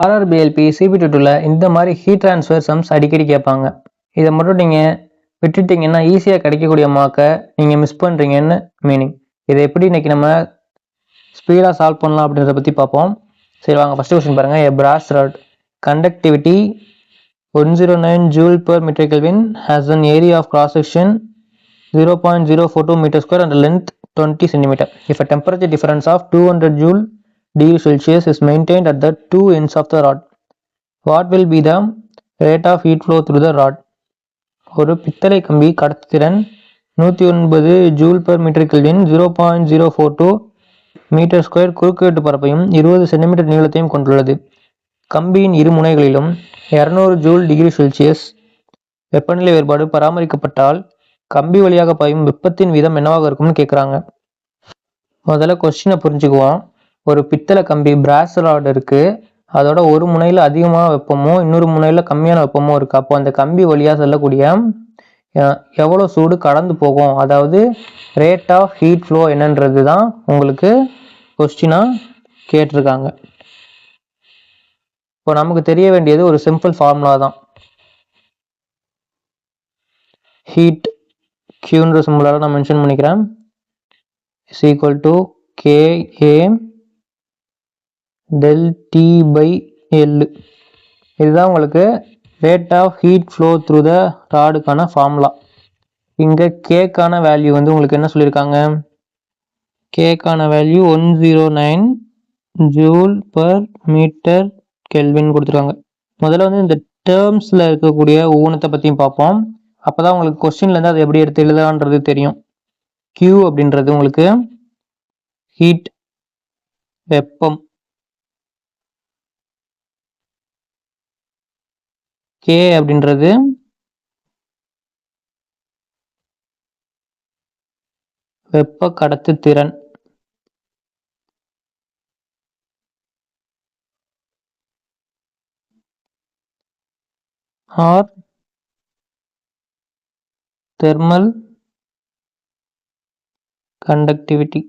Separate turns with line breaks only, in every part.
ஆர்ஆர்பிஎல்பி சிபி22ல இந்த மாதிரி heat transfer sums அடிக்கடி கேட்பாங்க. இதை மட்டும் நீங்கள் விட்டுட்டிங்கன்னா ஈஸியாக கிடைக்கக்கூடிய மார்க்கை நீங்கள் மிஸ் பண்ணுறீங்கன்னு மீனிங். இதை எப்படி இன்னைக்கு நம்ம ஸ்பீடாக சால்வ் பண்ணலாம் அப்படின்றத பற்றி பார்ப்போம். சரி வாங்க, ஃபஸ்ட்டு கொஸ்டின் பாருங்கள். A brass rod conductivity 109 joule per meter Kelvin has an area of cross section 0.042 meter square and length 20 cm. If a temperature difference of 200 joule degree Celsius is maintained at the two ends of the rod, what will be the rate of heat flow through the rod? ஒரு பித்தளை கம்பி கடத்துத்திறன் 109 joule per metre kelvin 0.042 metre square குறுக்குவெட்டு பரப்பையும் 20 centimetre நீளத்தையும் கொண்டுள்ளது. கம்பியின் இரு முனைகளிலும் 200 ஜூல் டிகிரி செல்சியஸ் வெப்பநிலை வேறுபாடு பராமரிக்கப்பட்டால் கம்பி வழியாக பாயும் வெப்பத்தின் வீதம் என்னவாக இருக்கும்னு கேட்குறாங்க. முதல்ல கொஸ்டினை புரிஞ்சுக்குவோம். ஒரு பித்தளை கம்பி பிராஸ் ராட் இருக்கு, அதோட ஒரு முனையில் அதிகமான வெப்பமோ இன்னொரு முனையில் கம்மியான வெப்பமோ இருக்கு. அப்போ அந்த கம்பி வழியாக செல்லக்கூடிய எவ்வளோ சூடு கடந்து போகும், அதாவது ரேட் ஆஃப் ஹீட் ஃப்ளோ என்னன்றது தான் உங்களுக்கு கொஸ்டினாக கேட்டிருக்காங்க. இப்போ நமக்கு தெரிய வேண்டியது ஒரு சிம்பிள் ஃபார்முலா தான். ஹீட் கியூன்ற சிம்பிளால் நான் மென்ஷன் பண்ணிக்கிறேன். Is equal to KA del T by L. இதுதான் உங்களுக்கு rate of heat flow through the ராடுக்கான ஃபார்முலா. இங்கே கேக்கான வேல்யூ வந்து உங்களுக்கு என்ன சொல்லியிருக்காங்க, கேக்கான value 109 joule per metre kelvin கொடுத்துருக்காங்க. முதல்ல வந்து இந்த டேர்ம்ஸில் இருக்கக்கூடிய ஒவ்வொன்றத்தை பற்றியும் பார்ப்போம். அப்போ தான் உங்களுக்கு கொஸ்டின்லேருந்து அதை எப்படி எடுத்து எழுதலான்றது தெரியும். Q அப்படின்றது உங்களுக்கு ஹீட் வெப்பம், K அப்படின்றது வெப்ப கடத்து திறன், ஆர் தெர்மல் கண்டக்டிவிட்டி.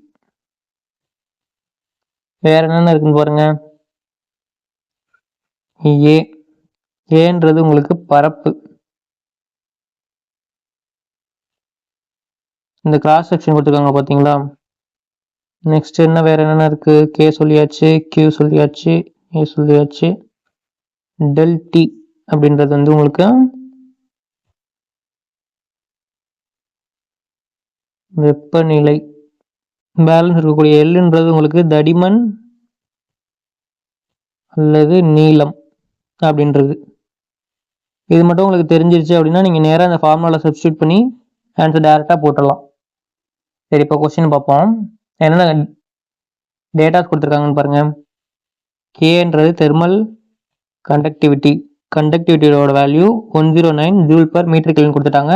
வேற என்னென்ன இருக்குன்னு பாருங்க. ஏன்றது உங்களுக்கு பரப்பு, இந்த கிராஸ் செக்ஷன் கொடுத்துருக்காங்க பார்த்தீங்களா. நெக்ஸ்ட் என்ன வேற என்னென்ன இருக்கு, கே சொல்லியாச்சு, கியூ சொல்லியாச்சு, ஏ சொல்லியாச்சு. டெல் டி அப்படின்றது வந்து உங்களுக்கு வெப்பநிலை. பேலன்ஸ் இருக்கக்கூடிய எல்ன்றது உங்களுக்கு தடிமன் அல்லது நீளம் அப்படின்றது. இது மட்டும் உங்களுக்கு தெரிஞ்சிருச்சு அப்படின்னா நீங்கள் நேராக அந்த ஃபார்முலாவில் சப்ஸ்டியூட் பண்ணி ஆன்சர் டைரெக்டாக போட்டுடலாம். சரி, இப்போ கொஸ்டின் பார்ப்போம். என்னென்ன டேட்டாஸ் கொடுத்துருக்காங்கன்னு பாருங்கள். கேன்றது தெர்மல் கண்டக்டிவிட்டி, கண்டக்டிவிட்டியோட value 109 joule per metre kelvin கொடுத்துட்டாங்க,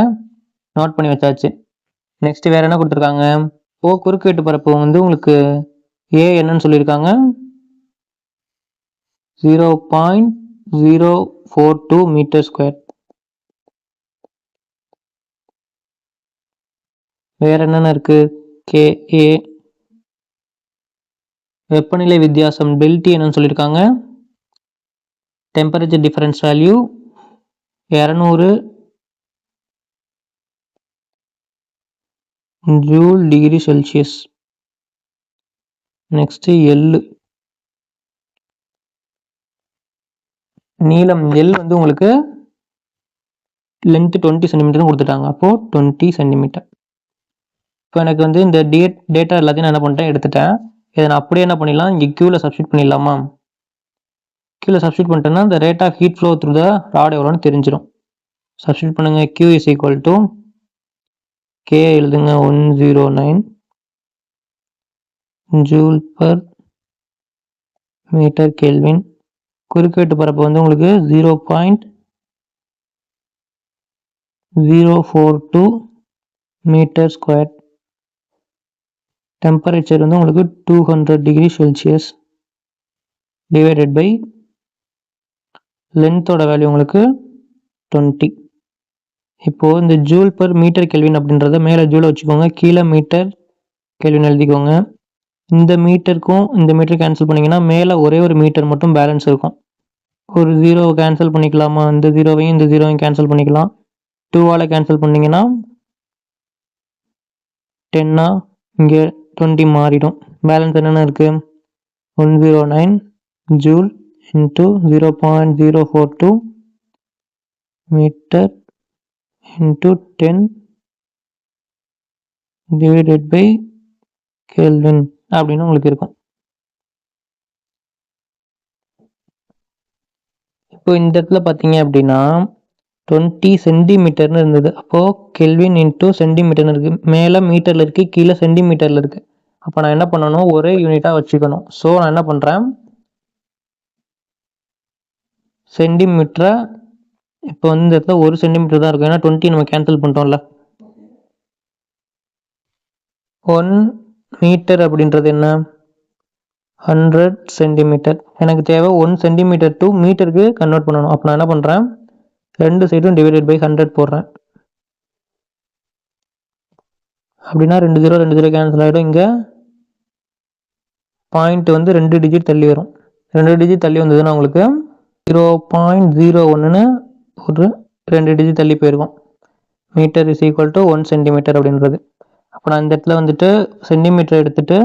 நோட் பண்ணி வச்சாச்சு. நெக்ஸ்ட் வேற என்ன கொடுத்துருக்காங்க, குறுக்குவெட்டு பரப்பு வந்து உங்களுக்கு ஏ என்னன்னு சொல்லியிருக்காங்க, 0.042 மீட்டர் ஸ்கொயர். வேற என்னென்ன இருக்கு, KA. வெப்பநிலை வித்தியாசம் டெல்டி என்னன்னு சொல்லியிருக்காங்க, temperature difference value 200 joule degree Celsius. Next L, நீளம் எல் வந்து உங்களுக்கு லென்த் 20 சென்டிமீட்டர் கொடுத்துட்டாங்க, அப்போ 20 சென்டிமீட்டர். இப்போ எனக்கு வந்து இந்த டேட்டா எல்லாத்தையும் நான் என்ன பண்ணிட்டேன், எடுத்துட்டேன். இதை நான் அப்படியே என்ன பண்ணிடலாம், இங்கே கியூவில் சப்ஸ்டியூட் பண்ணிடலாமா. கியூவில் சப்ஸ்டியூட் பண்ணிட்டேன்னா இந்த rate of heat flow through the rod எவ்வளோன்னு தெரிஞ்சிடும். சப்ஸ்டியூட் பண்ணுங்க. Q is equal to K எழுதுங்க, 109 ஜூல் பர் மீட்டர் கெல்வின். குறுக்குவெட்டு பரப்பு வந்து உங்களுக்கு 0.042 மீட்டர் ஸ்கொயர். டெம்பரேச்சர் வந்து உங்களுக்கு 200 டிகிரி செல்சியஸ் டிவைடட் பை லென்த்தோட வேல்யூ உங்களுக்கு 20. இப்போது இந்த ஜூல் பர் மீட்டர் கெல்வின் அப்படின்றத மேலே ஜூலை வச்சுக்கோங்க, கீழே மீட்டர் கெல்வின் எழுதிக்கோங்க. இந்த மீட்டருக்கும் இந்த மீட்டர் கேன்சல் பண்ணிங்கன்னா மேலே ஒரே ஒரு மீட்டர் மட்டும் பேலன்ஸ் இருக்கும். ஒரு 0 கேன்சல் பண்ணிக்கலாமா? இந்த 0வையும் இந்த 0வையும் கேன்சல் பண்ணிக்கலாம். 2ஆல் கேன்சல் பண்ணிங்கன்னா 10 இங்கே 20 மாறிடும். பேலன்ஸ் என்னென்ன இருக்குது? 109 joule into 0.042 metre into 10 divided by kelvin அப்படின்னு உங்களுக்கு இருக்கும். இப்போ இந்த இடத்துல பார்த்தீங்க அப்படின்னா 20 சென்டிமீட்டர்னு இருந்தது. அப்போது கெல்வின் இன்ட்டு சென்டிமீட்டர்னு இருக்குது. மேலே மீட்டரில் இருக்குது, கீழே சென்டிமீட்டரில் இருக்குது. அப்போ நான் என்ன பண்ணணும்? ஒரே யூனிட்டாக வச்சுக்கணும். ஸோ நான் என்ன பண்ணுறேன்? சென்டிமீட்டரை இப்போ வந்து இந்த இடத்துல 1 சென்டிமீட்டர் தான் இருக்கும். ஏன்னா 20 நம்ம கேன்சல் பண்ணிட்டோம்ல. 1 மீட்டர் அப்படின்றது என்ன? 100 சென்டிமீட்டர். எனக்கு தேவை 1 சென்டிமீட்டர் டு மீட்டருக்கு கன்வெர்ட் பண்ணணும். அப்போ நான் என்ன பண்ணுறேன்? ரெண்டு சைடும் டிவைடட் பை 100 போடுறேன். அப்படின்னா 2 0 கேன்சல் ஆகிடும். இங்கே பாயிண்ட் வந்து 2 டிஜிட் தள்ளி வரும். 2 டிஜிட் தள்ளி வந்ததுன்னா உங்களுக்கு 0.01ன்னு ஒரு 2 டிஜிட் தள்ளி போயிருக்கும். Metre is equal to 1 centimetre அப்படின்றது. அப்போ நான் இந்த இடத்துல வந்துட்டு சென்டிமீட்டர் எடுத்துட்டு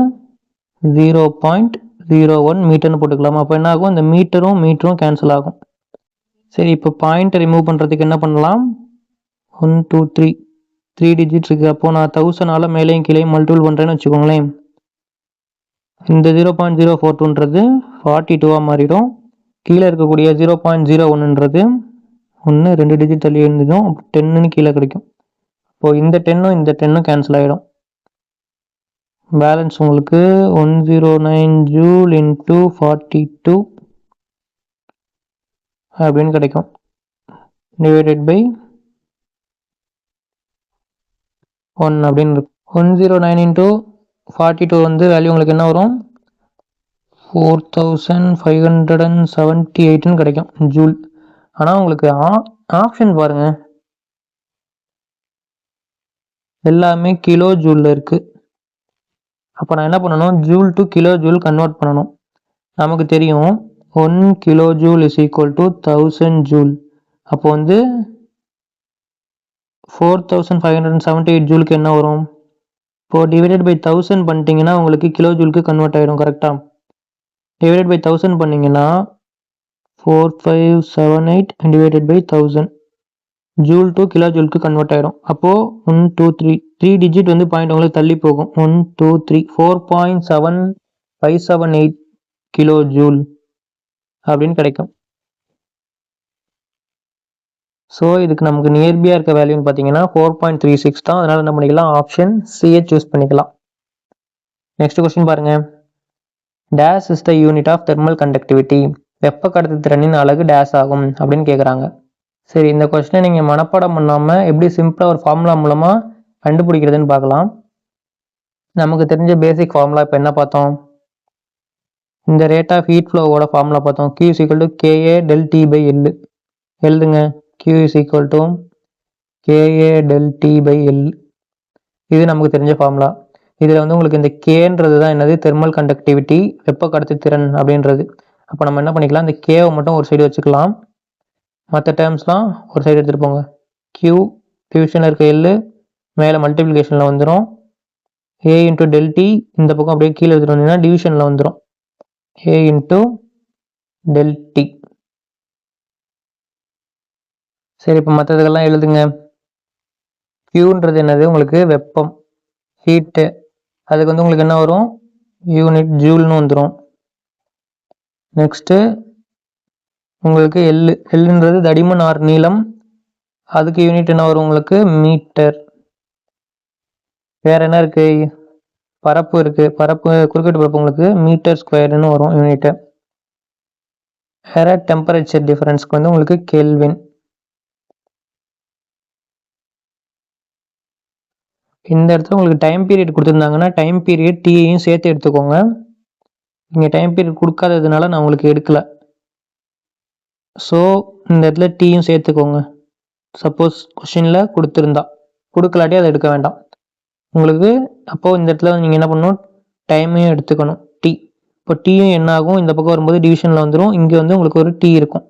0.01 மீட்டர்னு போட்டுக்கலாமா? அப்போ என்ன ஆகும்? இந்த மீட்டரும் கேன்சல் ஆகும். சரி, இப்போ பாயிண்ட்டை ரிமூவ் பண்ணுறதுக்கு என்ன பண்ணலாம்? 1 2 3 டிஜிட் இருக்குது. அப்போது நான் 1000ஆல் மேலேயும் கீழேயும் மல்டிபிள் பண்ணுறேன்னு வச்சுக்கோங்களேன். இந்த 0.042ன்றது 42ஆக மாறிடும். கீழே இருக்கக்கூடிய 0.01ன்றது 1 2 டிஜிட் தள்ளி இருந்ததும் 10ன்னு கீழே கிடைக்கும். இப்போது இந்த 10ம் கேன்சல் ஆகிடும். பேலன்ஸ் உங்களுக்கு 109 ஜூல் இன்ட்டு 42 அப்படின்னு கிடைக்கும். டிவைடட் பை 1 அப்படின்னு இருக்கும். 109 இன்ட்டு 42 வந்து வேல்யூ உங்களுக்கு என்ன வரும்? 4578ன்னு கிடைக்கும் ஜூல். ஆனால் உங்களுக்கு ஆப்ஷன் பாருங்க, எல்லாமே கிலோ ஜூலில் இருக்குது. அப்போ நான் என்ன பண்ணணும்? Joule to kilo joule convert பண்ணணும். நமக்கு தெரியும் 1 kilo joule is equal to 1000 joule. அப்போ வந்து 4578 ஜூலுக்கு என்ன வரும்? இப்போது டிவைடட் பை 1000 பண்ணிட்டீங்கன்னா உங்களுக்கு கிலோ ஜூலுக்கு கன்வெர்ட் ஆகிடும். கரெக்டாக டிவைடட் பை 1000 பண்ணிங்கன்னா 4578 divided by 1000 joule to kilo ஜூலுக்கு கன்வெர்ட் ஆகிடும். அப்போது 1 2 3 டிஜிட் வந்து பாயிண்ட் உங்களுக்கு தள்ளி போகும். 1 2 3 4.7578 கிலோ ஜூல் அப்படின்னு கிடைக்கும். ஸோ இதுக்கு நமக்கு நியர்பியாக இருக்க வேல்யூன்னு பார்த்தீங்கன்னா 4.36 தான். அதனால் என்ன பண்ணிக்கலாம்? ஆப்ஷன் சியை சூஸ் பண்ணிக்கலாம். நெக்ஸ்ட் கொஸ்டின் பாருங்கள். Dash is the unit of thermal conductivity. வெப்ப கடத்து திறனின் அலகு டேஷ் ஆகும் அப்படின்னு கேட்குறாங்க. சரி, இந்த கொஸ்டினை நீங்கள் மனப்பாடம் பண்ணாமல் எப்படி சிம்பிளாக ஒரு ஃபார்முலா மூலமாக கண்டுபிடிக்கிறதுன்னு பார்க்கலாம். நமக்கு தெரிஞ்ச பேசிக் ஃபார்முலா இப்போ என்ன பார்த்தோம்? இந்த ரேட் ஆஃப் ஹீட் ஃப்ளோவோட ஃபார்முலா பார்த்தோம். Q is equal to KA del T by L. எழுதுங்க. Q is equal to KA del T by L. இது நமக்கு தெரிஞ்ச ஃபார்முலா. இதில் வந்து உங்களுக்கு இந்த கேன்றது தான் என்னது? தெர்மல் கண்டக்டிவிட்டி, வெப்ப கடத்து திறன் அப்படின்றது. அப்போ நம்ம என்ன பண்ணிக்கலாம்? இந்த கேவை மட்டும் ஒரு சைடு வச்சுக்கலாம், மற்ற டேர்ம்ஸ்லாம் ஒரு சைடு எடுத்துகிட்டு போங்க. Q டிவிஷனில் இருக்க எல் மேலே மல்டிப்ளிகேஷனில் வந்துடும். A இன்ட்டு டெல் டி இந்த பக்கம் அப்படியே கீழே எடுத்துகிட்டு வந்தீங்கன்னா டிவிஷனில் வந்துடும். A into del T. சரி, இப்போ மற்றதுக்கெல்லாம் எழுதுங்க. Qன்றது என்னது? உங்களுக்கு வெப்பம், ஹீட்டு. அதுக்கு வந்து உங்களுக்கு என்ன வரும்? யூனிட் ஜூல்னு வந்துடும். நெக்ஸ்ட்டு உங்களுக்கு எல்லுன்றது தடிமன் ஆர் நீளம். அதுக்கு யூனிட் என்ன வரும்? உங்களுக்கு மீட்டர். வேறு என்ன இருக்குது? பரப்பு இருக்குது. குறுக்கிட்டு பரப்பு உங்களுக்கு மீட்டர் ஸ்கொயர்னு வரும் யூனிட்டு. வேறு டெம்பரேச்சர் டிஃபரன்ஸ்க்கு வந்து உங்களுக்கு கெல்வின். இந்த இடத்துல உங்களுக்கு டைம் பீரியட் கொடுத்துருந்தாங்கன்னா டைம் பீரியட் டீயையும் சேர்த்து எடுத்துக்கோங்க. நீங்கள் டைம் பீரியட் கொடுக்காததுனால நான் உங்களுக்கு எடுக்கலை. ஸோ இந்த இடத்துல டீயும் சேர்த்துக்கோங்க. சப்போஸ் கொஷினில் கொடுத்துருந்தா, கொடுக்கலாட்டி அதை எடுக்க வேண்டாம் உங்களுக்கு. அப்போது இந்த இடத்துல நீங்கள் என்ன பண்ணணும்? டைமையும் எடுத்துக்கணும். டி. இப்போ டீயும் என்ன ஆகும்? இந்த பக்கம் வரும்போது டிவிஷனில் வந்துடும். இங்கே வந்து உங்களுக்கு ஒரு டி இருக்கும்.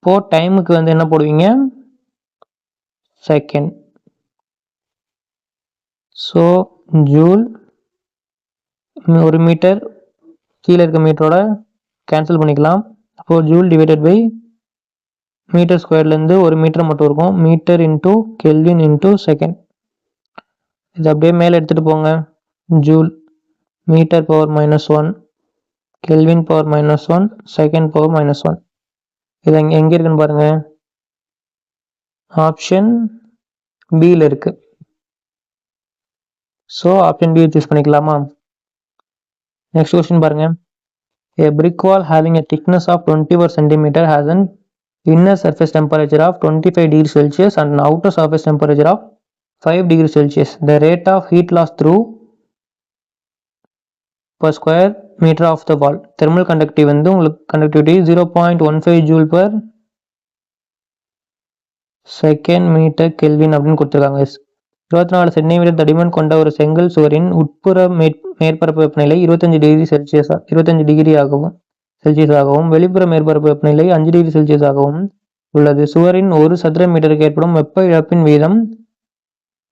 இப்போது டைமுக்கு வந்து என்ன போடுவீங்க, செகண்ட். ஸோ ஜூல், ஒரு மீட்டர் கீழே இருக்க மீட்டரோட கேன்சல் பண்ணிக்கலாம். அப்போது ஜூல் டிவைடட் பை மீட்டர் ஸ்கொயர்லேருந்து ஒரு மீட்டர் மட்டும் இருக்கும், metre into kelvin into second. இது அப்படியே மேலே எடுத்துகிட்டு போங்க. Joule metre power -1, kelvin power -1, second power -1. இது எங்கே இருக்குன்னு பாருங்கள், ஆப்ஷன் பியில் இருக்குது. ஸோ ஆப்ஷன் பி சூஸ் பண்ணிக்கலாமா? நெக்ஸ்ட் கொஸ்டின் பாருங்கள். A brick wall having a thickness of 24 cm has an inner surface temperature of 25 degrees Celsius and an outer surface temperature of 5 degrees Celsius. The rate of heat loss through per square meter of the wall. Thermal conductivity வந்து உங்களுக்கு conductivity 0.15 joule per second meter Kelvin அப்படின்னு கொடுத்துருக்காங்க. 24 centimetre தடிமன் கொண்ட ஒரு செங்கல் சுவரின் உட்புற மேற்பரப்பு வெப்பநிலை 25 டிகிரி செல்சியஸ் ஆகவும் வெளிப்புற மேற்பரப்பு வெப்பநிலை 5 டிகிரி செல்சியஸ் ஆகவும் உள்ளது. சுவரின் ஒரு சதுர மீட்டருக்கு ஏற்படும் வெப்ப இழப்பின் வீதம்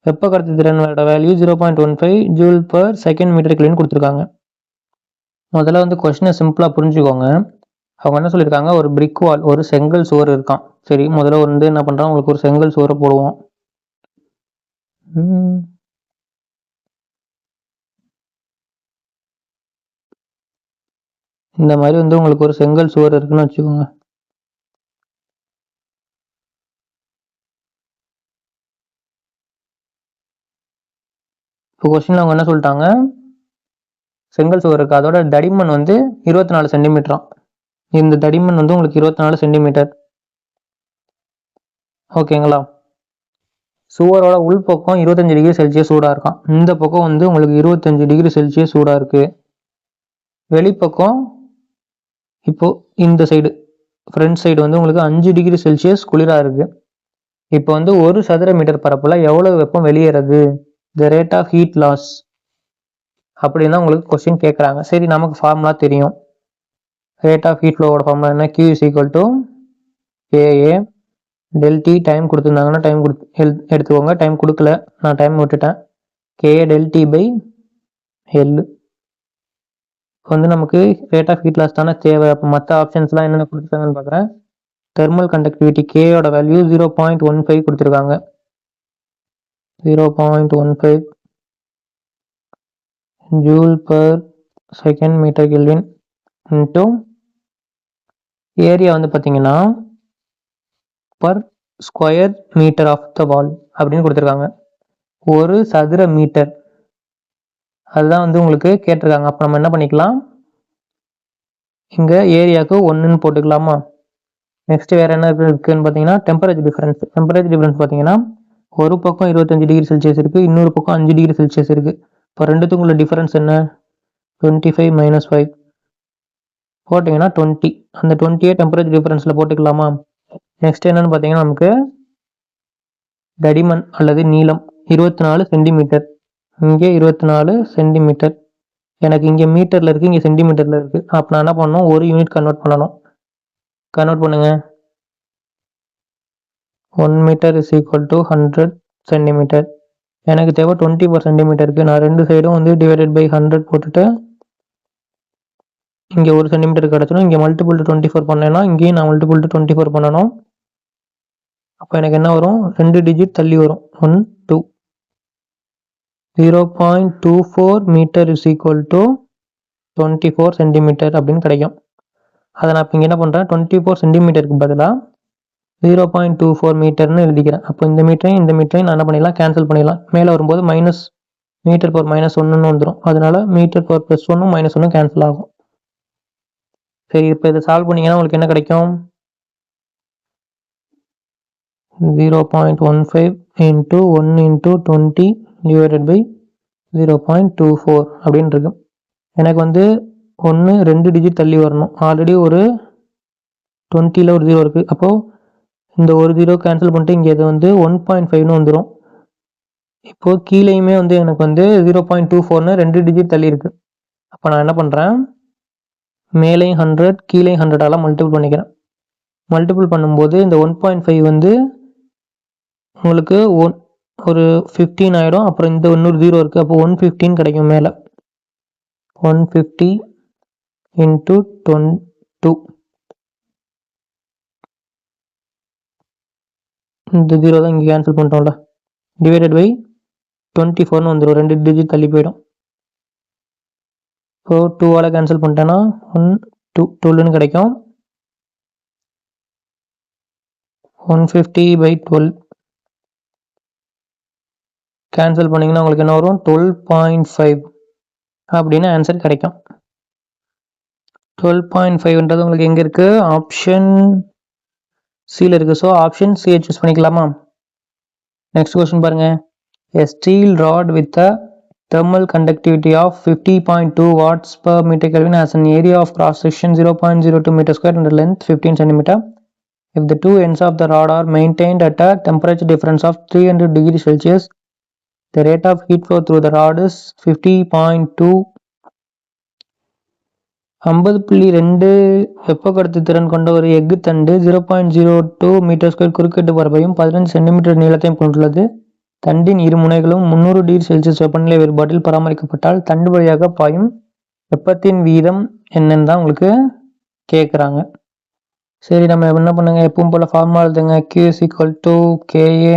வெப்ப கடத்து திறனோட value 0.15 joule per second metre kelvin கொடுத்துருக்காங்க. முதல்ல வந்து கொஸ்டினை சிம்பிளாக புரிஞ்சுக்கோங்க. அவங்க என்ன சொல்லியிருக்காங்க, ஒரு பிரிக் வால், ஒரு செங்கல் சுவர் இருக்கான். சரி, முதல்ல வந்து என்ன பண்ணுறான், உங்களுக்கு ஒரு செங்கல் சுவரை போடுவோம். இந்த மாதிரி வந்து உங்களுக்கு ஒரு செங்கல் சுவர் இருக்குன்னு வச்சுக்கோங்க. இப்போ கொஸ்டின்ல அவங்க என்ன சொல்லிட்டாங்க, செங்கல் சுவர் இருக்கு, அதோட தடிமன் வந்து 24 சென்டிமீட்டராம். இந்த தடிமன் வந்து உங்களுக்கு 24 சென்டிமீட்டர். ஓகேங்களா? சுவரோட உள்பக்கம் 25 டிகிரி செல்சியஸ் சூடாக இருக்கான். இந்த பக்கம் வந்து உங்களுக்கு 25 டிகிரி செல்சியஸ் சூடாக இருக்கு. வெளிப்பக்கம் இப்போ இந்த சைடு ஃப்ரண்ட் சைடு வந்து உங்களுக்கு 5 டிகிரி செல்சியஸ் குளிராக இருக்கு. இப்போ வந்து ஒரு சதுர மீட்டர் பரப்புல எவ்வளவு வெப்பம் வெளியேறது, the rate of heat loss அப்படின்னா உங்களுக்கு கொஸ்டின் கேட்குறாங்க. சரி, நமக்கு ஃபார்முலா தெரியும். ரேட் ஆஃப் ஹீட் ஃப்ளோவோட ஃபார்முலா என்ன, Q = KA ΔT. டைம் கொடுத்துருந்தாங்கன்னா டைம் எடுத்துக்கோங்க, டைம் கொடுக்கல, நான் டைம் விட்டுட்டேன். KA ΔT/L. வந்து நமக்கு ரேட் ஆஃப் ஹீட் லாஸ் தானே தேவை. அப்போ மற்ற ஆப்ஷன்ஸ்லாம் என்னென்ன கொடுத்துருக்காங்கன்னு பார்க்குறேன். தெர்மல் கண்டக்டிவிட்டி கேயோட வேல்யூ 0.15 கொடுத்துருக்காங்க. 0.15 joule per second metre kelvin into area வந்து பார்த்தீங்கன்னா per square metre of the wall அப்படின்னு கொடுத்துருக்காங்க. ஒரு சதுர மீட்டர், அதுதான் வந்து உங்களுக்கு கேட்டிருக்காங்க. அப்போ நம்ம என்ன பண்ணிக்கலாம், இங்கே ஏரியாவுக்கு 1ன்னு போட்டுக்கலாமா? நெக்ஸ்ட் வேற என்ன இருக்குன்னு பார்த்தீங்கன்னா டெம்பரேச்சர் டிஃபரன்ஸ். டெம்பரேச்சர் டிஃபரன்ஸ் பார்த்தீங்கன்னா ஒரு பக்கம் 25 டிகிரி செல்சியஸ் இருக்கு, இன்னொரு பக்கம் 5 டிகிரி செல்சியஸ் இருக்கு. இப்போ ரெண்டுத்துக்கும் உள்ள டிஃபரன்ஸ் என்ன, 25 - 5 போட்டிங்கன்னா 20. அந்த 20 டெம்பரேச்சர் டிஃபரன்ஸில் போட்டுக்கலாமா? நெக்ஸ்ட் என்னன்னு பார்த்தீங்கன்னா நமக்கு தடிமன் அல்லது நீளம் 24 சென்டிமீட்டர். இங்கே 24 சென்டிமீட்டர். எனக்கு இங்கே மீட்டரில் இருக்குது, இங்கே சென்டிமீட்டரில் இருக்குது. அப்போ நான் என்ன பண்ணணும், ஒரு யூனிட் கன்வெர்ட் பண்ணணும். கன்வெர்ட் பண்ணுங்க. 1 மீட்டர் = 100 சென்டிமீட்டர். எனக்கு தேவை 20 சென்டிமீட்டருக்கு. நான் ரெண்டு சைடும் வந்து டிவைடட் பை 100 போட்டுட்டு இங்கே 1 சென்டிமீட்டர் கிடச்சிடும். இங்கே மல்டிபிள் டு 24 பண்ணேன்னா இங்கேயும் நான் மல்டிபிள் டு 24 பண்ணணும். அப்போ எனக்கு என்ன வரும், 2 டிஜிட் தள்ளி வரும். 1 2 0.24 மீட்டர் = 24 சென்டிமீட்டர் அப்படின்னு கிடைக்கும். அதை நான் இப்போ இங்கே என்ன பண்ணுறேன், 24 சென்டிமீட்டருக்கு பதிலாக 0.24 மீட்டர்னு எழுதிக்கிறேன். அப்போ இந்த மீட்டரையும் நான் என்ன பண்ணிடலாம், கேன்சல் பண்ணிடலாம். மேலே வரும்போது மீட்டர் பவர் -1ன்னு வந்துடும். அதனால மீட்டர் பவர் +1ம் -1ம் கேன்சல் ஆகும். சரி, இப்போ இதை சால்வ் பண்ணிங்கன்னா உங்களுக்கு என்ன கிடைக்கும், 0.15 × 1 × 20 டிவைடட் பை 0.24 அப்படின்னு இருக்கு. எனக்கு வந்து 2 டிஜிட் தள்ளி வரணும். ஆல்ரெடி ஒரு 20ல் ஒரு 0 இருக்குது. அப்போது இந்த ஒரு 0 கேன்சல் பண்ணிட்டு இங்கே இது வந்து 1.5ன்னு வந்துடும். இப்போது கீழேயுமே வந்து எனக்கு வந்து 0.24ன்னு 2 டிஜிட் தள்ளி இருக்குது. அப்போ நான் என்ன பண்ணுறேன், மேலேயும் 100 கீழேயும் 100ஆல் மல்டிபிள் பண்ணிக்கிறேன். மல்டிபிள் பண்ணும்போது இந்த 1.5 வந்து உங்களுக்கு ஒரு 15 ஆகிடும். அப்புறம் இந்த இன்னொரு 0 இருக்குது, அப்போ 115 கிடைக்கும். மேலே 150 இன்ட்டு 2, இந்த 0 தான் இங்கே கேன்சல் பண்ணிட்டோம்ல, டிவைடட் பை 24ன்னு வந்துடும். 2 டிஜிட் தள்ளி போயிடும். ஸோ 2ஆல் கேன்சல் பண்ணிட்டேன்னா 1 2 12ன்னு கிடைக்கும். 150/12 கேன்சல் பண்ணிங்கன்னா உங்களுக்கு என்ன வரும்? 12.5 அப்படின்னு ஆன்சர் கிடைக்கும். 12.5ன்றது உங்களுக்கு எங்கே இருக்குது? ஆப்ஷன் சியில் இருக்குது. ஸோ ஆப்ஷன் சியை சூஸ் பண்ணிக்கலாமா? நெக்ஸ்ட் கொஸ்டின் பாருங்கள். A steel rod with a thermal conductivity of 50.2 watts per meter Kelvin has an area of cross section 0.02 meter square and a length 15 centimeter. If the two ends of the rod are maintained at a temperature difference of 300 degrees Celsius, the rate of heat flow through the rod is 50.2. 50.2 வெப்ப கடத்து திறன் கொண்ட ஒரு எஃகு தண்டு 0.02 metre square குறுக்கீட்டு பரப்பையும் 15 centimetre நீளத்தையும் கொண்டுள்ளது. தண்டின் இரு முனைகளும் 300 டிகிரி செல்சியஸ் வெப்பநிலை வேறுபாட்டில் பராமரிக்கப்பட்டால் தண்டு வழியாக பாயும் வெப்பத்தின் வீதம் என்னன்னு தான் உங்களுக்கு கேட்குறாங்க. சரி, நம்ம என்ன பண்ணுங்க, எப்பவும் போல் ஃபார்முலா எழுதுங்க. Q is equal to KA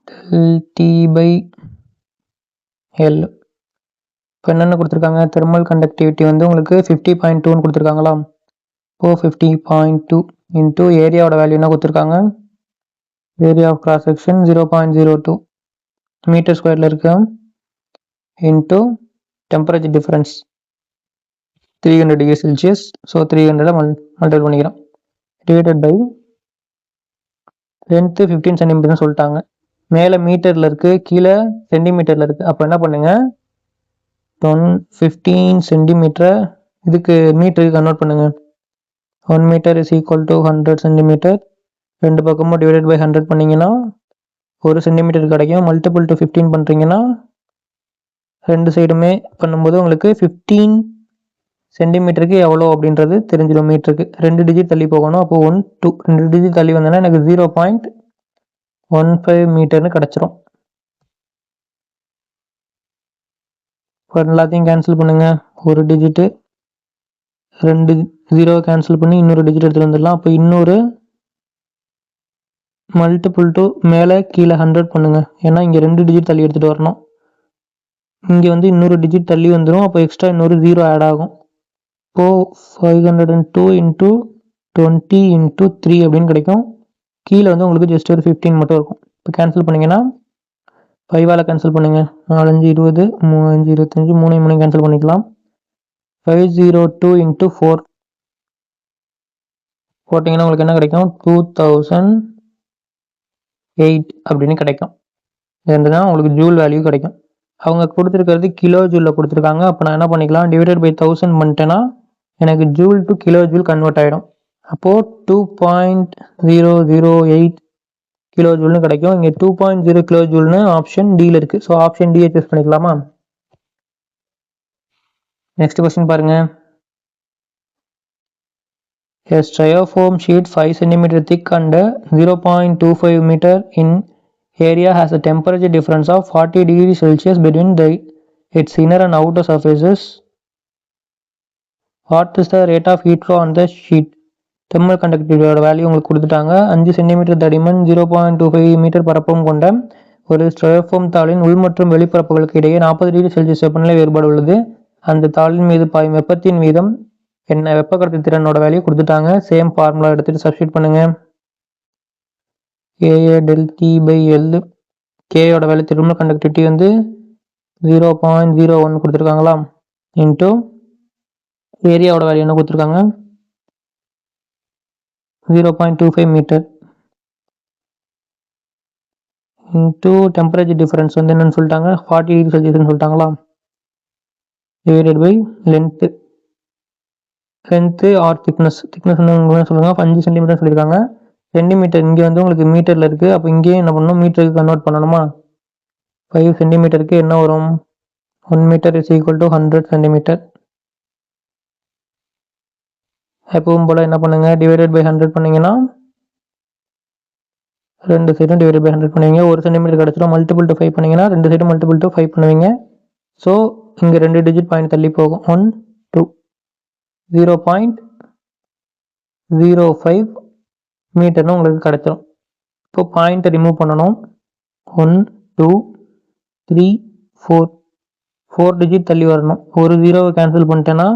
del T/L. இப்போ என்னென்ன கொடுத்துருக்காங்க? தெர்மல் கண்டக்டிவிட்டி வந்து உங்களுக்கு 50.2ன்னு கொடுத்துருக்காங்களா? இப்போது 50.2 இன்ட்டு ஏரியாவோட வேல்யூ என்ன கொடுத்துருக்காங்க? Area of cross section 0.02 metre ஸ்கொயரில் இருக்கு. Into temperature difference 300 degree Celsius. So 300 multiple பண்ணிக்கிறோம். டிவைடட் பை லென்த்து 15 சென்டிமீட்டர்னு சொல்லிட்டாங்க. மேலே மீட்டரில் இருக்குது, கீழே சென்டிமீட்டரில் இருக்குது. அப்போ என்ன பண்ணுங்கள், 15 சென்டிமீட்டரை இதுக்கு மீட்டருக்கு கன்வெர்ட் பண்ணுங்கள். 1 metre is equal to 100 centimetre. ரெண்டு பக்கமும் டிவைடட் பை 100 பண்ணிங்கன்னா 1 சென்டிமீட்டர் கிடைக்கும். மல்டிபிள் டு 15 பண்ணுறீங்கன்னா ரெண்டு சைடுமே பண்ணும்போது உங்களுக்கு 15 சென்டிமீட்டருக்கு எவ்வளோ அப்படின்றது தெரிஞ்சிடும். மீட்டருக்கு 2 டிஜிட் தள்ளி போகணும். அப்போ 1 2 2 டிஜிட் தள்ளி வந்தோன்னா எனக்கு 0.15 மீட்டர்னு கிடச்சிரும். இப்போ எல்லாத்தையும் கேன்சல் பண்ணுங்கள். ஒரு டிஜிட்டு 2 0 கேன்சல் பண்ணி இன்னொரு டிஜிட் எடுத்துகிட்டு வந்துடலாம். அப்போ இன்னொரு மல்டிபிள் டு மேலே கீழே 100 பண்ணுங்கள். ஏன்னா இங்கே 2 டிஜிட் தள்ளி எடுத்துகிட்டு வரணும். இங்கே வந்து இன்னொரு டிஜிட் தள்ளி வந்துடும். அப்போ எக்ஸ்ட்ரா இன்னொரு 0 ஆட் ஆகும். இப்போது 502 இன்ட்டு 20 இன்ட்டு 3 அப்படின்னு கிடைக்கும். கீழே வந்து உங்களுக்கு ஜஸ்ட் ஒரு 15 மட்டும் இருக்கும். இப்போ கேன்சல் பண்ணிங்கன்னா 5ஆல் கேன்சல் பண்ணுங்கள். 4 5 20, 3 5 25, 3 3 கேன்சல் பண்ணிக்கலாம். 502 இன்ட்டு 4 போட்டிங்கன்னா உங்களுக்கு என்ன கிடைக்கும்? 2008 அப்படின்னு கிடைக்கும். இது தான் உங்களுக்கு ஜூல் வேல்யூ கிடைக்கும். அவங்க கொடுத்துருக்கிறது கிலோ ஜூலில் கொடுத்துருக்காங்க. அப்போ நான் என்ன பண்ணிக்கலாம், டிவைடட் பை 1000 பண்ணிட்டேன்னா எனக்கு joule to kilo joule convert ஆகிடும். அப்போது 2.008 கிலோ ஜூல்னு கிடைக்கும். இங்கே 2.0 கிலோ ஜூல்னு ஆப்ஷன் டியில் இருக்குது. ஸோ ஆப்ஷன் டியை சூஸ் பண்ணிக்கலாமா? நெக்ஸ்ட் கொஸ்டின் பாருங்க. A styrofoam sheet 5 cm thick and 0.25 meter in area has a temperature difference of 40 degrees Celsius between its inner and outer surfaces. What is the rate of heat flow on the sheet? Thermal கண்டக்டிவிட்டியோட value உங்களுக்கு கொடுத்துட்டாங்க. 5 centimetre தடிமன் 0.25 metre பரப்பும் கொண்ட ஒரு Styrofoam தாளின் உள் மற்றும் வெளிப்பரப்புகளுக்கு இடையே 40 டிகிரி செல்சியஸ் வெப்பநிலை வேறுபாடு உள்ளது. அந்த தாளின் மீது பாயும் வெப்பத்தின் வீதம் என்ன? வெப்ப கடத்து திறனோட வேல்யூ கொடுத்துட்டாங்க. சேம் ஃபார்முலா எடுத்துகிட்டு சப்ஸ்டியூட் பண்ணுங்க. KA del T/L. கேயோட வேல்யூ தெர்மல் கண்டக்டிவிட்டி வந்து 0.01 கொடுத்துருக்காங்களா? இன்ட்டு ஏரியாவோட வேல்யூ என்ன கொடுத்துருக்காங்க? 0.25 மீட்டர் இன்ட்டு டெம்பரேச்சர் டிஃபரன்ஸ் வந்து என்னன்னு சொல்லிட்டாங்க? 40 டிகிரி செல்சியஸ்னு சொல்லிட்டாங்களா? Divided by length or thickness சொல்லுங்கள். 5 சென்டிமீட்டர் சொல்லியிருக்காங்க. சென்டிமீட்டர் இங்கே வந்து உங்களுக்கு மீட்டரில் இருக்குது. அப்போ இங்கேயும் என்ன பண்ணணும், மீட்டருக்கு கன்வெர்ட் பண்ணணுமா? 5 சென்டிமீட்டருக்கு என்ன வரும்? 1 metre is equal to 100 centimetre. எப்பவும் போல் என்ன பண்ணுங்க, டிவைடட் பை 100 பண்ணிங்கன்னா 2 சைடும் டிவைடட் பை 100 பண்ணுவீங்க. 1 சென்டிமீட்டர் கிடச்சிடும். மல்டிபிள் டு 5 பண்ணிங்கன்னா 2 சைடும் மல்டிபிள் டு 5 பண்ணுவீங்க. ஸோ இங்கே 2 டிஜிட் பாயிண்ட் தள்ளி போகும். 1 2 0.05 மீட்டர்னு உங்களுக்கு கிடச்சிடும். இப்போ பாயிண்ட்டை ரிமூவ் பண்ணணும். 1 2 3 4 டிஜிட் தள்ளி வரணும். ஒரு 0வை கேன்சல் பண்ணிட்டேன்னா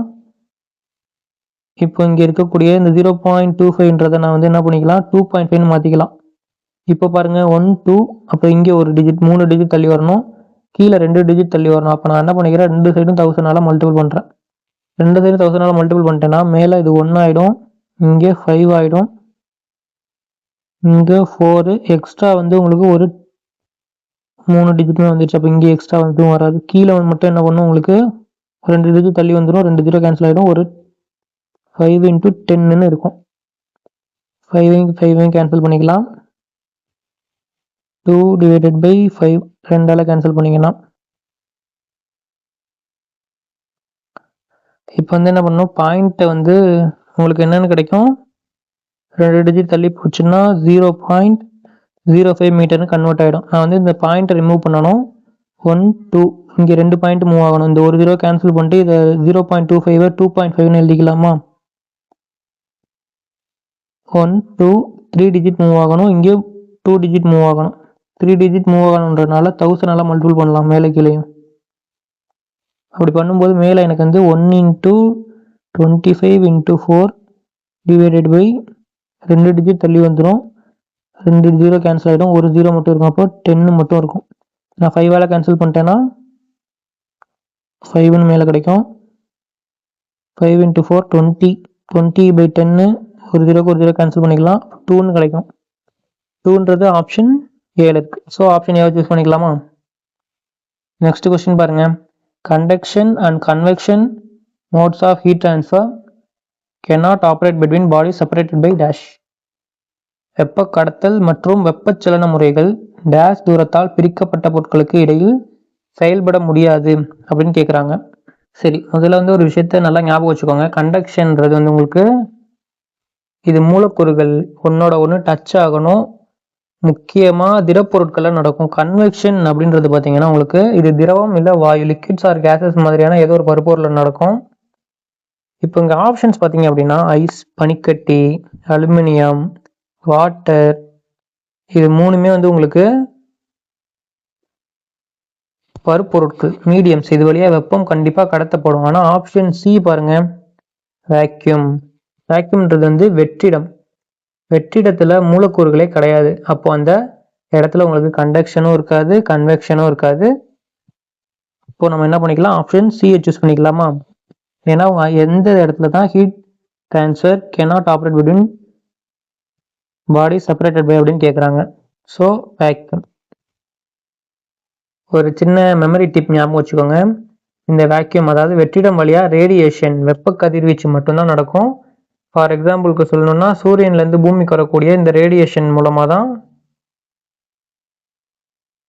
இப்போ இங்கே இருக்கக்கூடிய இந்த 0.25ன்றதை நான் வந்து என்ன பண்ணிக்கலாம், 2.5ன்னு மாற்றிக்கலாம். இப்போ பாருங்கள் 1 2 அப்புறம் இங்கே ஒரு டிஜிட் 3 டிஜிட் தள்ளி வரணும். கீழே 2 டிஜிட் தள்ளி வரணும். அப்போ நான் என்ன பண்ணிக்கிறேன், 2 சைடும் 1000ஆல் மல்டிபிள் பண்ணுறேன். 2 சைடும் 1000ஆல் மல்டிபிள் பண்ணிட்டேன்னா மேலே இது 1 ஆகிடும், இங்கே 5 ஆகிடும், இங்கே 4 எக்ஸ்ட்ரா வந்து உங்களுக்கு ஒரு 3 டிஜிட்டுமே வந்துடுச்சு. அப்போ இங்கே எக்ஸ்ட்ரா வந்துட்டும் வராது. கீழே மட்டும் என்ன பண்ணும், உங்களுக்கு 2 டிஜிட் தள்ளி வந்துடும், 2 0 கேன்சல் ஆகிடும். ஒரு 5 × 10ன்னு இருக்கும். 5 கேன்சல் பண்ணிக்கலாம். 2 டிவைடட் பை 5 2ஆல் கேன்சல் பண்ணிங்கன்னா இப்போ வந்து என்ன பண்ணணும், பாயிண்ட்டை வந்து உங்களுக்கு என்னென்னு கிடைக்கும், 2 டிஜிட் தள்ளி போச்சுன்னா 0.05 மீட்டர்னு கன்வெர்ட் ஆகிடும். நான் வந்து இந்த பாயிண்ட்டை ரிமூவ் பண்ணணும். 1 2 இங்கே 2 பாயிண்ட் மூவ் ஆகணும். இந்த ஒரு 0 கேன்சல் பண்ணிட்டு இதை 0.25 2.5ன்னு எழுதிக்கலாமா. 1 2 3 டிஜிட் மூவ் ஆகணும், இங்கே 2 டிஜிட் மூவ் ஆகணும். 3 டிஜிட் மூவ் ஆகணுன்றதுனால 1000ஆல் மல்டிபிள் பண்ணலாம் மேலே கீழேயும். அப்படி பண்ணும்போது மேலே எனக்கு வந்து 1 × 25 × 4 டிவைடட் பை 2 டிஜிட் தள்ளி வந்துடும். 2 0 கேன்சல் ஆகிடும், ஒரு 0 மட்டும் இருக்கும். அப்போ 10 மட்டும் இருக்கும். நான் 5ஆல் கேன்சல் பண்ணிட்டேன்னா 5ன்னு மேலே கிடைக்கும். 5 × 4 20 20/10 ஒரு 0க்கு ஒரு 0 கேன்சல் பண்ணிக்கலாம். 2ன்னு கிடைக்கும். 2ன்றது ஆப்ஷன் 7 இருக்கு. ஸோ ஆப்ஷன் ஏவை சூஸ் பண்ணிக்கலாமா. நெக்ஸ்ட் கொஸ்டின் பாருங்க. Conduction and convection modes of heat transfer cannot operate between bodies separated by dash. வெப்ப கடத்தல் மற்றும் வெப்பச்சலன முறைகள் டேஷ் தூரத்தால் பிரிக்கப்பட்ட பொருட்களுக்கு இடையில் செயல்பட முடியாது அப்படின்னு கேட்குறாங்க. சரி, முதல்ல வந்து ஒரு விஷயத்த நல்லா ஞாபகம் வச்சுக்கோங்க. கண்டக்ஷன்றது வந்து உங்களுக்கு இது மூலக்கூறுகள் ஒன்னோட ஒன்று டச் ஆகணும், முக்கியமாக திடப்பொருட்கள்லாம் நடக்கும். கன்வெக்ஷன் அப்படின்றது பார்த்தீங்கன்னா உங்களுக்கு இது திரவம் இல்லை வாயு, லிக்விட்ஸ் ஆர் கேசஸ் மாதிரியான ஏதோ ஒரு பருப்பொருளில் நடக்கும். இப்போ இங்கே ஆப்ஷன்ஸ் பார்த்தீங்க அப்படின்னா ஐஸ், பனிக்கட்டி, அலுமினியம், வாட்டர், இது மூணுமே வந்து உங்களுக்கு பருப்பொருட்கள், மீடியம்ஸ். இது வழியாக வெப்பம் கண்டிப்பாக கடத்தப்படும். ஆனால் ஆப்ஷன் சி பாருங்க, வேக்யூம். வேக்யூம்ன்றது வந்து வெற்றிடம். வெற்றிடத்தில் மூலக்கூறுகளே கிடையாது. அப்போ அந்த இடத்துல உங்களுக்கு கண்டக்ஷனும் இருக்காது, கன்வெக்ஷனும் இருக்காது. இப்போ நம்ம என்ன பண்ணிக்கலாம், ஆப்ஷன் சியை சூஸ் பண்ணிக்கலாமா. ஏன்னா எந்த இடத்துல தான் heat transfer cannot operate between bodies separated by அப்படின்னு கேட்குறாங்க. So vacuum. ஒரு சின்ன மெமரி டிப் ஞாபகம் வச்சுக்கோங்க. இந்த வேக்யூம் அதாவது வெற்றிடம் வழியாக ரேடியேஷன், வெப்ப கதிர்வீச்சு மட்டும்தான் நடக்கும். ஃபார் எக்ஸாம்பிளுக்கு சொல்லணும்னா சூரியன்லேருந்து பூமிக்கு வரக்கூடிய இந்த ரேடியேஷன் மூலமாக தான்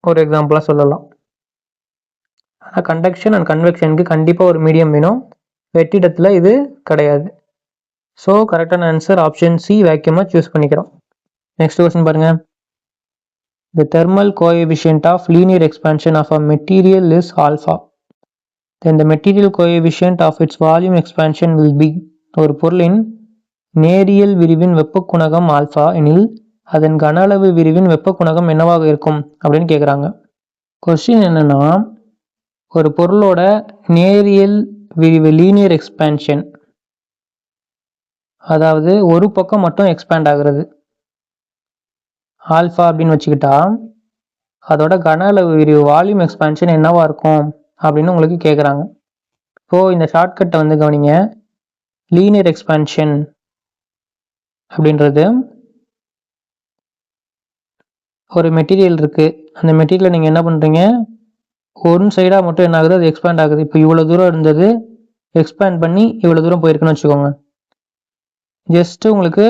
ஒரு எக்ஸாம்பிளாக சொல்லலாம். ஆனால் கண்டக்ஷன் அண்ட் கன்வெக்ஷனுக்கு கண்டிப்பாக ஒரு மீடியம் வேணும். வெற்றிடத்தில் இது கிடையாது. ஸோ கரெக்டான ஆன்சர் ஆப்ஷன் சி, வேக்யூமை சூஸ் பண்ணிக்கிறோம். நெக்ஸ்ட் கொஸ்டின் பாருங்க. The thermal coefficient of linear expansion of a material is alpha. Then the material coefficient of its volume expansion will be. ஒரு பொருளின் நேரியல் விரிவின் வெப்ப குணகம் ஆல்பா எனில் அதன் கன அளவு விரிவின் வெப்ப குணகம் என்னவாக இருக்கும் அப்படின்னு கேட்குறாங்க. கொஸ்டின் என்னன்னா, ஒரு பொருளோட நேரியல் விரிவு லீனியர் எக்ஸ்பேன்ஷன், அதாவது ஒரு பக்கம் மட்டும் எக்ஸ்பேண்ட் ஆகுறது, ஆல்ஃபா அப்படின்னு வச்சுக்கிட்டா அதோட கன அளவு விரிவு வால்யூம் எக்ஸ்பேன்ஷன் என்னவா இருக்கும் அப்படின்னு உங்களுக்கு கேட்குறாங்க. இப்போ இந்த ஷார்ட்கட்டை வந்து கவனிங்க. லீனியர் எக்ஸ்பேன்ஷன் அப்படின்றது ஒரு மெட்டீரியல் இருக்கு. அந்த மெட்டீரியலை நீங்கள் என்ன பண்ணுறீங்க, ஒன் சைடாக மட்டும் என்ன ஆகுது, அது எக்ஸ்பேண்ட் ஆகுது. இப்போ இவ்வளோ தூரம் இருந்தது எக்ஸ்பேண்ட் பண்ணி இவ்வளோ தூரம் போயிருக்குன்னு வச்சுக்கோங்க. ஜஸ்ட்டு உங்களுக்கு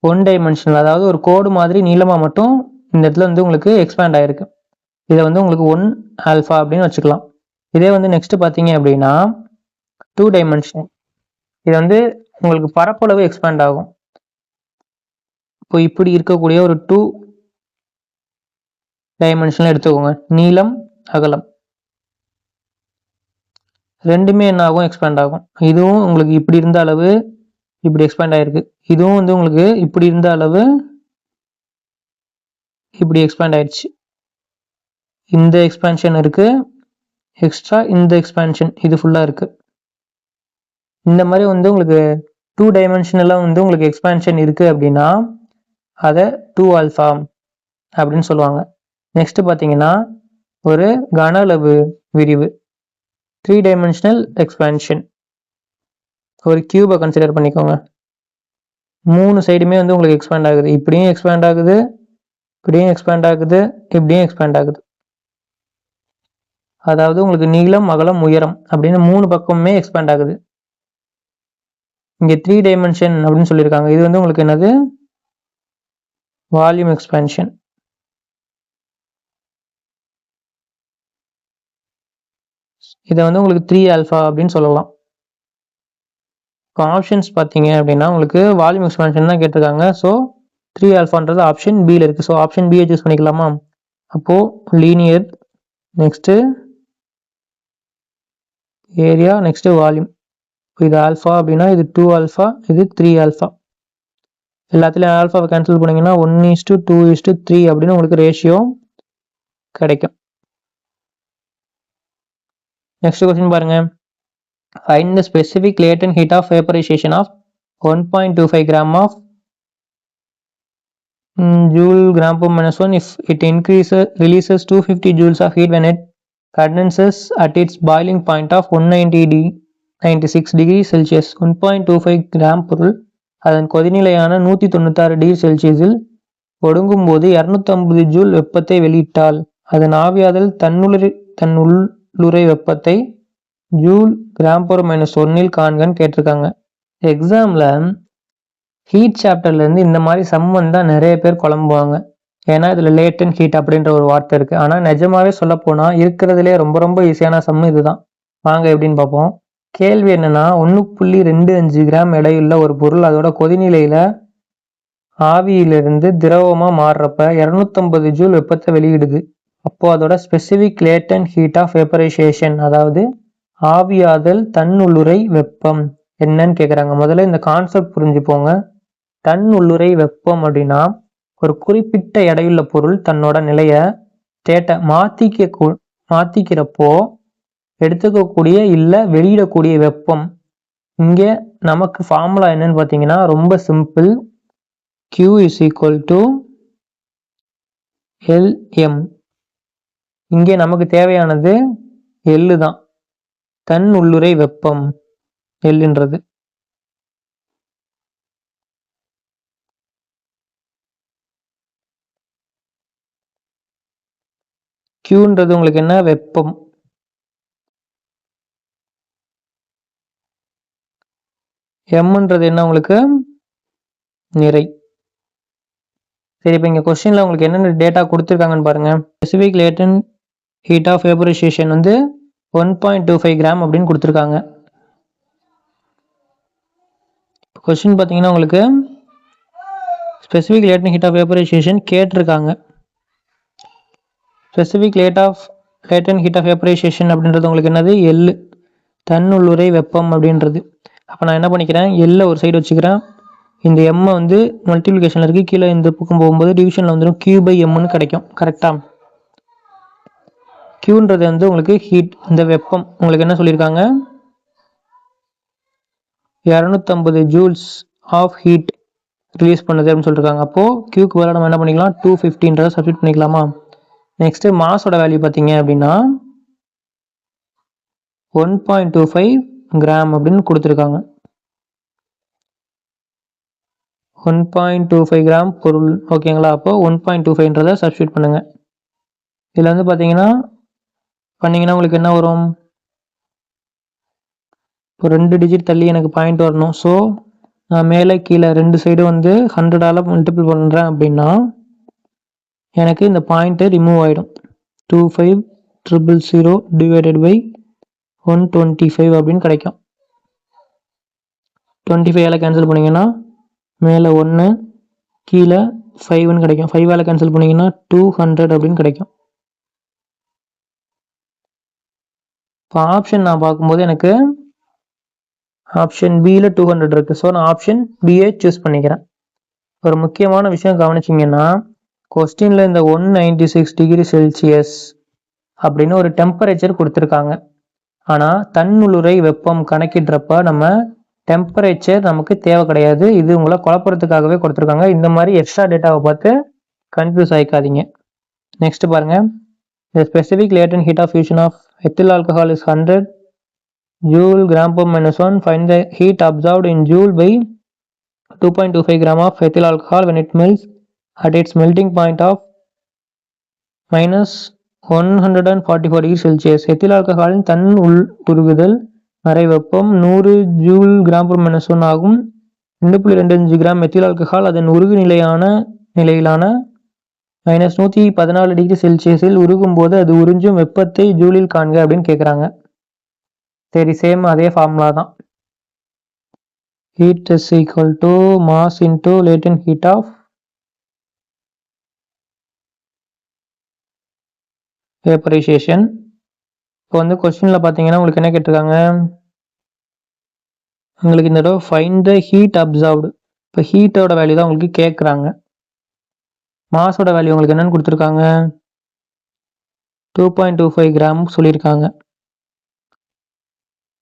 ஒன் டைமென்ஷனல், அதாவது ஒரு கோடு மாதிரி நீளமாக மட்டும் இந்த இடத்துல வந்து உங்களுக்கு எக்ஸ்பேண்ட் ஆகிருக்கு. இதை வந்து உங்களுக்கு 1 ஆல்ஃபா அப்படின்னு வச்சுக்கலாம். இதே வந்து நெக்ஸ்ட் பார்த்தீங்க அப்படின்னா 2 டைமென்ஷன், இதை வந்து உங்களுக்கு பரப்பளவு எக்ஸ்பேண்ட் ஆகும். இப்போ இப்படி இருக்கக்கூடிய ஒரு 2 டைமென்ஷன்ல எடுத்துக்கோங்க. நீளம், அகலம் ரெண்டுமே என்ன ஆகும்? எக்ஸ்பேண்ட் ஆகும். இதுவும் உங்களுக்கு இப்படி இருந்த அளவு இப்படி எக்ஸ்பேண்ட் ஆயிருக்கு. இதுவும் வந்து உங்களுக்கு இப்படி இருந்த அளவு இப்படி எக்ஸ்பேண்ட் ஆயிடுச்சு. இந்த எக்ஸ்பேன்ஷன் இருக்கு, எக்ஸ்ட்ரா இந்த எக்ஸ்பேன்ஷன் இது ஃபுல்லா இருக்கு. இந்த மாதிரி வந்து உங்களுக்கு 2 டைமென்ஷனலா வந்து உங்களுக்கு எக்ஸ்பேன்ஷன் இருக்கு அப்படின்னா அதை 2 ஆல்ஃபா அப்படின்னு சொல்லுவாங்க. நெக்ஸ்ட் பார்த்தீங்கன்னா ஒரு கன அளவு விரிவு 3 டைமென்ஷனல் எக்ஸ்பேன்ஷன். ஒரு கியூபை கன்சிடர் பண்ணிக்கோங்க. 3 சைடுமே வந்து உங்களுக்கு எக்ஸ்பேண்ட் ஆகுது. இப்படியும் எக்ஸ்பேண்ட் ஆகுது, இப்படியும் எக்ஸ்பேண்ட் ஆகுது, இப்படியும் எக்ஸ்பேண்ட் ஆகுது. அதாவது உங்களுக்கு நீளம், அகலம், உயரம் அப்படின்னு 3 பக்கமுமே எக்ஸ்பேண்ட் ஆகுது. இங்க 3 டைமென்ஷன் அப்படின்னு சொல்லியிருக்காங்க. இது வந்து உங்களுக்கு என்னது? Volume expansion. இதை வந்து உங்களுக்கு 3 ஆல்ஃபா அப்படின்னு சொல்லலாம். இப்போ ஆப்ஷன்ஸ் பார்த்தீங்க அப்படின்னா உங்களுக்கு வால்யூம் எக்ஸ்பேன்ஷன் தான் கேட்டிருக்காங்க. ஸோ 3 ஆல்ஃபான்றது ஆப்ஷன் பியில் இருக்குது. ஸோ ஆப்ஷன் பியை சூஸ் பண்ணிக்கலாமா? அப்போது linear, next area, next volume. இது ஆல்ஃபா அப்படின்னா இது 2 ஆல்ஃபா, இது 3 ஆல்ஃபா. எல்லாத்துலேயும் ஆல்ஃபாவை கேன்சல் பண்ணிங்கன்னா 1:2:3 அப்படின்னு உங்களுக்கு ரேஷியோ கிடைக்கும். நெக்ஸ்ட் கொஸ்டின் பாருங்க. Find the specific latent heat of vaporization of 1.25 gram of joule gram per minus 1 if it releases 250 joules of heat when it condenses at its boiling point of 196 degree Celsius. 1.25 gram பொருள் அதன் கொதிநிலையான 196 degree செல்சியஸில் ஒடுங்கும் போது 250 joule வெப்பத்தை வெளியிட்டால் அதன் ஆவியாதல் தன்னுள்ளுரை வெப்பத்தை joule gram per minus 1 காண்கன்னு கேட்டிருக்காங்க. எக்ஸாமில் ஹீட் சாப்டர்லேருந்து இந்த மாதிரி சம்மன் தான் நிறைய பேர் குழம்புவாங்க. ஏன்னா இதில் லேட்டன் ஹீட் அப்படின்ற ஒரு வார்த்தை இருக்குது. ஆனால் நிஜமாவே சொல்லப்போனால் இருக்கிறதுலே ரொம்ப ரொம்ப ஈஸியான சம்மு இதுதான். வாங்க எப்படின்னு பார்ப்போம். கேள்வி என்னன்னா 1.25 கிராம் எடையுள்ள ஒரு பொருள் அதோட கொதிநிலையில் ஆவியிலிருந்து திரவமாக மாறுறப்ப 250 ஜூல் வெப்பத்தை வெளியிடுது. அப்போது அதோட specific latent heat of vaporisation, அதாவது ஆவியாதல் தன்னுள்ளுரை வெப்பம் என்னன்னு கேட்குறாங்க. முதல்ல இந்த கான்செப்ட் புரிஞ்சுப்போங்க. தன்னுள்ளுரை வெப்பம் அப்படின்னா ஒரு குறிப்பிட்ட எடையுள்ள பொருள் தன்னோட நிலையை ஸ்டேட்டை மாற்றிக்கிறப்போ எடுத்துக்கக்கூடிய இல்லை வெளியிடக்கூடிய வெப்பம். இங்கே நமக்கு ஃபார்முலா என்னன்னு பார்த்தீங்கன்னா ரொம்ப சிம்பிள். Q = Lm. இங்கே நமக்கு தேவையானது எள்ளு தான். தன் உள்ளுரை வெப்பம் எல்லுன்றது. Qன்றது உங்களுக்கு என்ன? வெப்பம். எம்ன்றது என்ன? உங்களுக்கு நிறை. சரி, இப்போ இங்கே கொஸ்டினில் உங்களுக்கு என்னென்ன டேட்டா கொடுத்துருக்காங்கன்னு பாருங்க. Specific latent heat of vaporisation வந்து 1.25 கிராம் அப்படின்னு கொடுத்துருக்காங்க. கொஸ்டின் பார்த்தீங்கன்னா உங்களுக்கு specific latent heat of vaporisation கேட்டிருக்காங்க. Specific latent heat of vaporisation அப்படின்றது உங்களுக்கு என்னது? எள்ளு, தன்னுள்ளுரை வெப்பம் அப்படின்றது. அப்போ நான் என்ன பண்ணிக்கிறேன், எல்லை ஒரு சைடு வச்சுக்கிறேன். இந்த எம்மை வந்து மல்டிப்ளிகேஷனில் இருக்குது, கீழே இந்த பக்கம் போகும்போது டிவிஷனில் வந்துடும். Q/Mன்னு கிடைக்கும். கரெக்டாக? Qன்றது வந்து உங்களுக்கு ஹீட், இந்த வெப்பம் உங்களுக்கு என்ன சொல்லியிருக்காங்க? 250 ஜூல்ஸ் ஆஃப் ஹீட் ரிலீஸ் பண்ணுது அப்படின்னு சொல்லியிருக்காங்க. அப்போது Qக்கு பதிலாக நம்ம என்ன பண்ணிக்கலாம்? 250 சப்ஸ்டிட் பண்ணிக்கலாமா? நெக்ஸ்ட்டு மாஸோட வேல்யூ பார்த்தீங்க அப்படின்னா 1.25 கிராம் அப்படின்னு கொடுத்துருக்காங்க. 1.25 கிராம் பொருள். ஓகேங்களா? அப்போ 1.25 சப்ஸ்டிட் பண்ணுங்க. இதில் வந்து பார்த்தீங்கன்னா உங்களுக்கு என்ன வரும்? இப்போ 2 டிஜிட் தள்ளி எனக்கு பாயிண்ட் வரணும். ஸோ நான் மேலே கீழே 2 சைடு வந்து 100ஆல் மல்டிபிள் பண்ணுறேன் அப்படின்னா எனக்கு இந்த பாயிண்ட்டு ரிமூவ் ஆகிடும். 25,000 / 125 அப்படின்னு கிடைக்கும். 25 கேன்சல் பண்ணிங்கன்னா மேலே 1 கீழே 5ன்னு கிடைக்கும். 5 கேன்சல் பண்ணிங்கன்னா 200 அப்படின்னு கிடைக்கும். இப்போ ஆப்ஷன் நான் பார்க்கும்போது எனக்கு ஆப்ஷன் பியில் 200 இருக்குது. ஸோ நான் ஆப்ஷன் பியை சூஸ் பண்ணிக்கிறேன். ஒரு முக்கியமான விஷயம் கவனிச்சிங்கன்னா கொஸ்டினில் இந்த 196 டிகிரி செல்சியஸ் அப்படின்னு ஒரு டெம்பரேச்சர் கொடுத்துருக்காங்க. ஆனால் தன்னுளுரை வெப்பம் கணக்கிடுறப்ப நம்ம டெம்பரேச்சர் நமக்கு தேவை கிடையாது. இது உங்களை குழப்பறதுக்காகவே கொடுத்துருக்காங்க. இந்த மாதிரி எக்ஸ்ட்ரா டேட்டாவை பார்த்து கன்ஃபியூஸ் ஆகிக்காதீங்க. நெக்ஸ்ட் பாருங்க, the specific latent heat of fusion of ethyl alcohol is 100 joule gram per minus 1. Find the heat absorbed in joule by 2.25 gram of ethyl alcohol when it melts at its melting point of minus 144 degree Celsius. Ethyl ஆல்கஹாலின் தன் உருகுதல் அறை வெப்பம் 100 joule gram per minus 1 ஆகும். 2.25 gram ethyl alcohol அதன் உருகு நிலையிலான minus 114 degree செல்சியஸில் உருகும் போது அது உறிஞ்சும் வெப்பத்தை ஜூலில் காண்க அப்படின்னு கேட்குறாங்க. சரி, சேம் அதே ஃபார்முலா தான். heat is equal to mass into latent heat of vaporization. இப்போ வந்து கொஸ்டினில் பார்த்தீங்கன்னா உங்களுக்கு என்ன கேட்டிருக்காங்க, உங்களுக்கு இந்த தடவை ஃபைண்ட் த ஹீட் அப்சர்வ்டு. இப்போ ஹீட்டோட வேல்யூ தான் உங்களுக்கு கேட்குறாங்க. மாஸோட வேல்யூ உங்களுக்கு என்னென்னு கொடுத்துருக்காங்க, 2.25 கிராம் சொல்லியிருக்காங்க.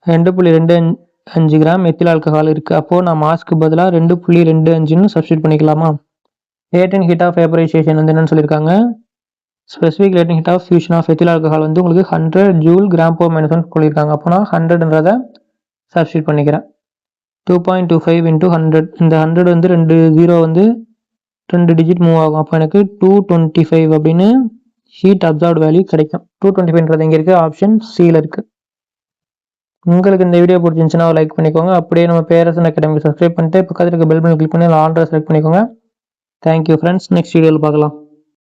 2.25 கிராம் எத்தில் ஆல்கஹால் இருக்குது. அப்போது நான் மாஸ்க்கு பதிலாக 2.25ன்னு சப்ஸ்டியூட் பண்ணிக்கலாமா? லேட்டன்ட் ஹீட் ஆஃப் வேப்பரைசேஷன் வந்து என்னென்னு சொல்லியிருக்காங்க, specific latent heat of fusion of ethyl alcohol வந்து உங்களுக்கு 100 ஜூல் கிராம் per minus 1 சொல்லியிருக்காங்க. அப்போ நான் 100ன்றதை சப்ஸ்டியூட் பண்ணிக்கிறேன். 2.25 into 100, இந்த 100 வந்து 2 0 வந்து 2 டிஜிட் மூவ் ஆகும். அப்போ எனக்கு 225 அப்படின்னு ஹீட் அப்சர்வ்டு வேல்யூ கிடைக்கும். 225ன்றது இங்கே இருக்குது, ஆப்ஷன் சியில் இருக்குது. உங்களுக்கு இந்த வீடியோ பிடிச்சிருந்துச்சுன்னா லைக் பண்ணிக்கோங்க. அப்படியே நம்ம பேரசன் அகாடமிக்கு சப்ஸ்கிரைப் பண்ணிட்டு பக்கத்தில் இருக்க பெல் பட்டன் கிளிக் பண்ணி ஆல் செலக்ட் பண்ணிக்கோங்க. Thank you friends. நெக்ஸ்ட் வீடியோவில் பார்க்கலாம்.